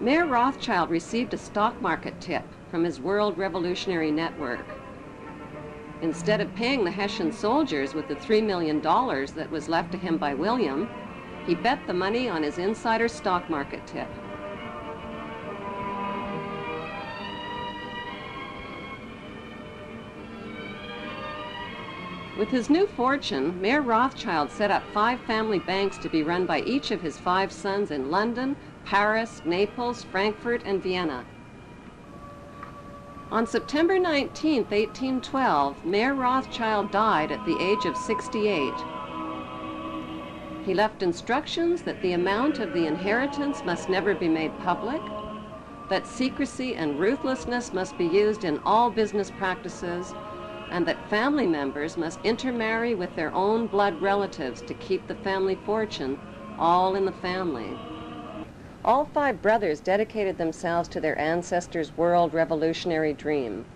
Mayor Rothschild received a stock market tip from his World Revolutionary Network. Instead of paying the Hessian soldiers with the $3 million that was left to him by William, he bet the money on his insider stock market tip. With his new fortune, Mayor Rothschild set up 5 family banks to be run by each of his 5 sons in London, Paris, Naples, Frankfurt, and Vienna. On September 19, 1812, Mayor Rothschild died at the age of 68. He left instructions that the amount of the inheritance must never be made public, that secrecy and ruthlessness must be used in all business practices, and that family members must intermarry with their own blood relatives to keep the family fortune all in the family. All 5 brothers dedicated themselves to their ancestors' world revolutionary dream.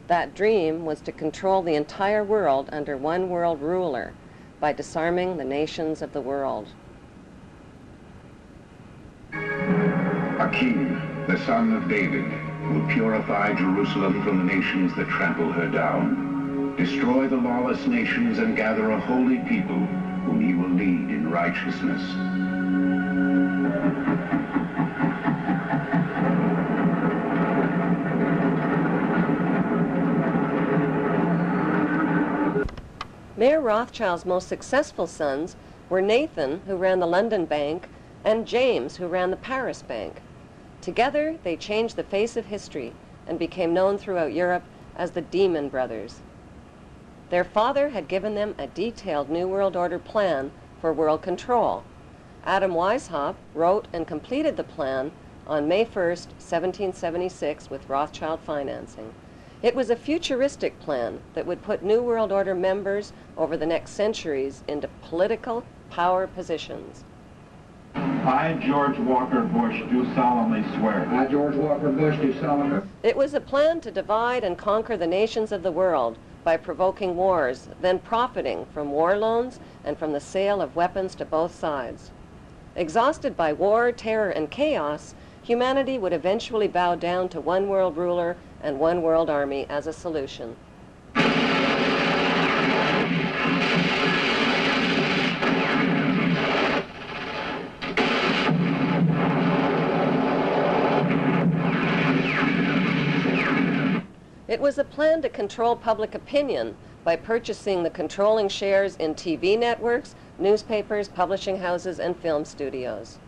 That dream was to control the entire world under one world ruler by disarming the nations of the world. A king, the son of David, will purify Jerusalem from the nations that trample her down, destroy the lawless nations, and gather a holy people whom he will lead in righteousness. Mayor Rothschild's most successful sons were Nathan, who ran the London Bank, and James, who ran the Paris Bank. Together, they changed the face of history and became known throughout Europe as the Demon Brothers. Their father had given them a detailed New World Order plan for world control. Adam Weishaupt wrote and completed the plan on May 1st, 1776 with Rothschild financing. It was a futuristic plan that would put New World Order members over the next centuries into political power positions. I, George Walker Bush, do solemnly swear. I, George Walker Bush, do solemnly. It was a plan to divide and conquer the nations of the world by provoking wars, then profiting from war loans and from the sale of weapons to both sides. Exhausted by war, terror, and chaos, humanity would eventually bow down to one world ruler and one world army as a solution. It was a plan to control public opinion by purchasing the controlling shares in TV networks, newspapers, publishing houses, and film studios.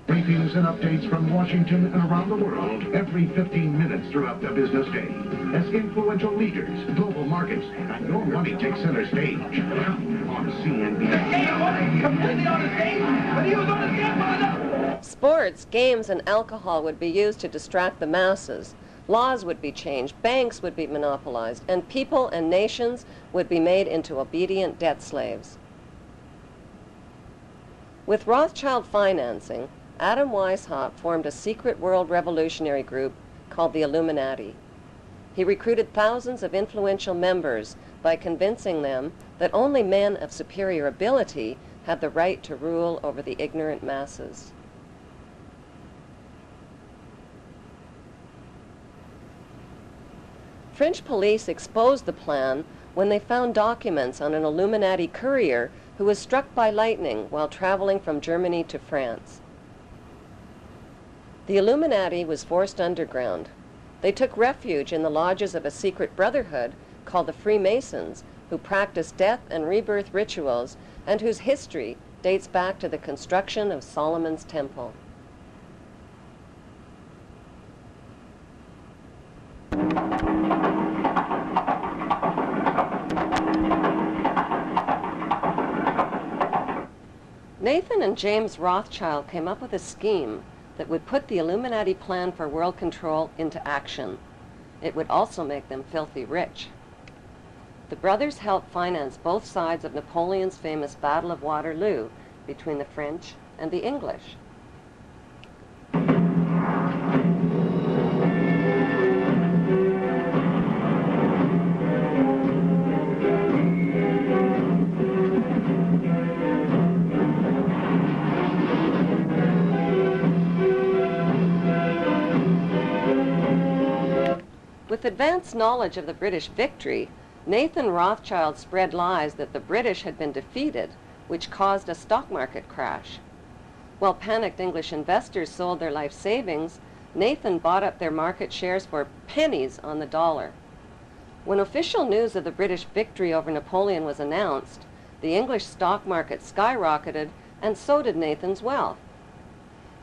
Briefings and updates from Washington and around the world every 15 minutes throughout the business day. As influential leaders, global markets, and your money take center stage on CNBC. Completely on the stage, but he was on the scaffold. Sports, games, and alcohol would be used to distract the masses. Laws would be changed, banks would be monopolized, and people and nations would be made into obedient debt slaves. With Rothschild financing, Adam Weishaupt formed a secret world revolutionary group called the Illuminati. He recruited thousands of influential members by convincing them that only men of superior ability had the right to rule over the ignorant masses. French police exposed the plan when they found documents on an Illuminati courier who was struck by lightning while traveling from Germany to France. The Illuminati was forced underground. They took refuge in the lodges of a secret brotherhood called the Freemasons, who practiced death and rebirth rituals and whose history dates back to the construction of Solomon's Temple. Nathan and James Rothschild came up with a scheme that would put the Illuminati plan for world control into action. It would also make them filthy rich. The brothers helped finance both sides of Napoleon's famous Battle of Waterloo between the French and the English. advanced knowledge of the British victory, Nathan Rothschild spread lies that the British had been defeated, which caused a stock market crash. While panicked English investors sold their life savings, Nathan bought up their market shares for pennies on the dollar. When official news of the British victory over Napoleon was announced, the English stock market skyrocketed, and so did Nathan's wealth.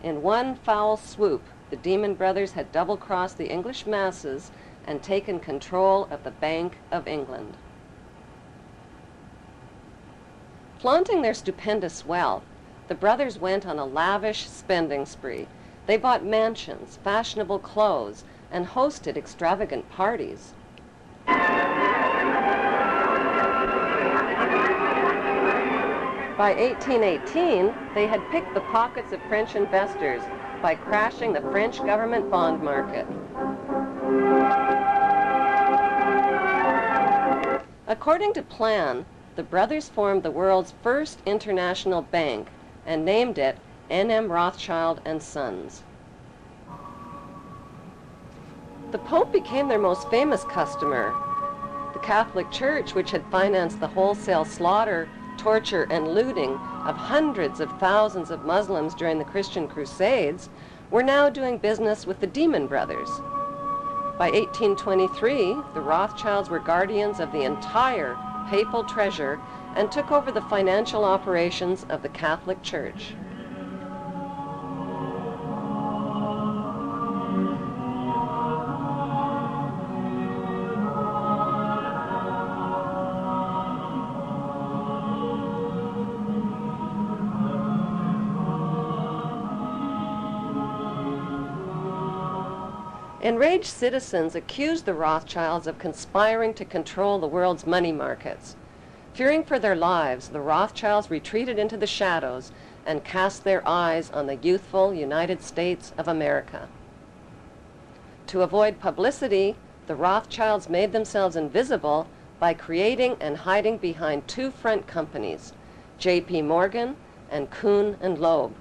In one foul swoop, the Demon Brothers had double-crossed the English masses and taken control of the Bank of England. Flaunting their stupendous wealth, the brothers went on a lavish spending spree. They bought mansions, fashionable clothes, and hosted extravagant parties. By 1818, they had picked the pockets of French investors by crashing the French government bond market. According to plan, the brothers formed the world's first international bank and named it N.M. Rothschild and Sons. The Pope became their most famous customer. The Catholic Church, which had financed the wholesale slaughter, torture, and looting of hundreds of thousands of Muslims during the Christian Crusades, were now doing business with the Demon Brothers. By 1823, the Rothschilds were guardians of the entire papal treasure and took over the financial operations of the Catholic Church. Enraged citizens accused the Rothschilds of conspiring to control the world's money markets. Fearing for their lives, the Rothschilds retreated into the shadows and cast their eyes on the youthful United States of America. To avoid publicity, the Rothschilds made themselves invisible by creating and hiding behind two front companies, J.P. Morgan and Kuhn and Loeb.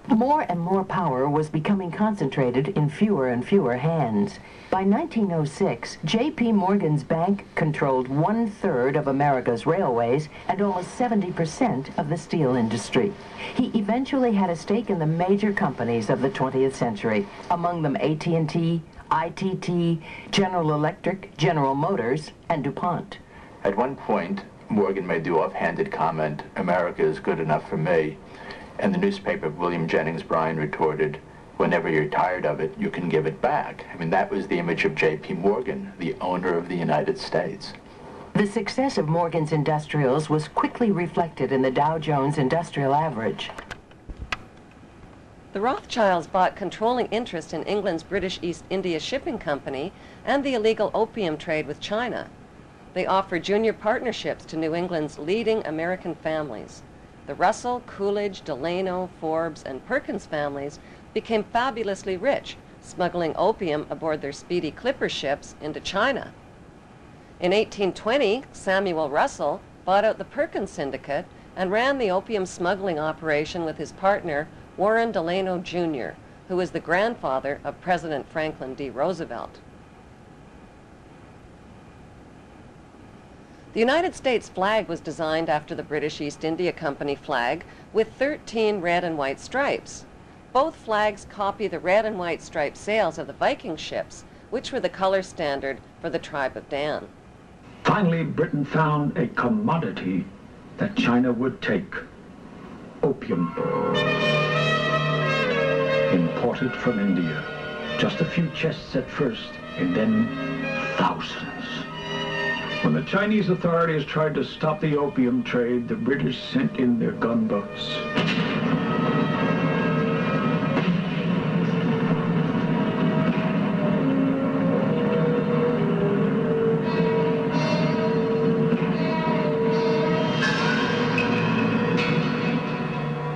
More and more power was becoming concentrated in fewer and fewer hands. By 1906, J.P. Morgan's bank controlled 1/3 of America's railways and almost 70% of the steel industry. He eventually had a stake in the major companies of the 20th century, among them AT&T, ITT, General Electric, General Motors, and DuPont. At one point, Morgan made the offhanded comment, "America is good enough for me." And the newspaper of William Jennings Bryan retorted, "Whenever you're tired of it, you can give it back." I mean, that was the image of J.P. Morgan, the owner of the United States. The success of Morgan's industrials was quickly reflected in the Dow Jones Industrial Average. The Rothschilds bought controlling interest in England's British East India Shipping Company and the illegal opium trade with China. They offered junior partnerships to New England's leading American families. The Russell, Coolidge, Delano, Forbes, and Perkins families became fabulously rich, smuggling opium aboard their speedy clipper ships into China. In 1820, Samuel Russell bought out the Perkins Syndicate and ran the opium smuggling operation with his partner, Warren Delano Jr., who was the grandfather of President Franklin D. Roosevelt. The United States flag was designed after the British East India Company flag with 13 red and white stripes. Both flags copy the red and white striped sails of the Viking ships, which were the color standard for the tribe of Dan. Finally, Britain found a commodity that China would take: opium. Imported from India. Just a few chests at first, and then thousands. When the Chinese authorities tried to stop the opium trade, the British sent in their gunboats.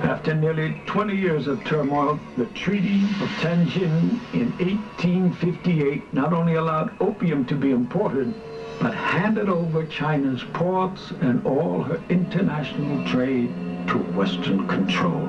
After nearly 20 years of turmoil, the Treaty of Tianjin in 1858 not only allowed opium to be imported, but handed over China's ports and all her international trade to Western control.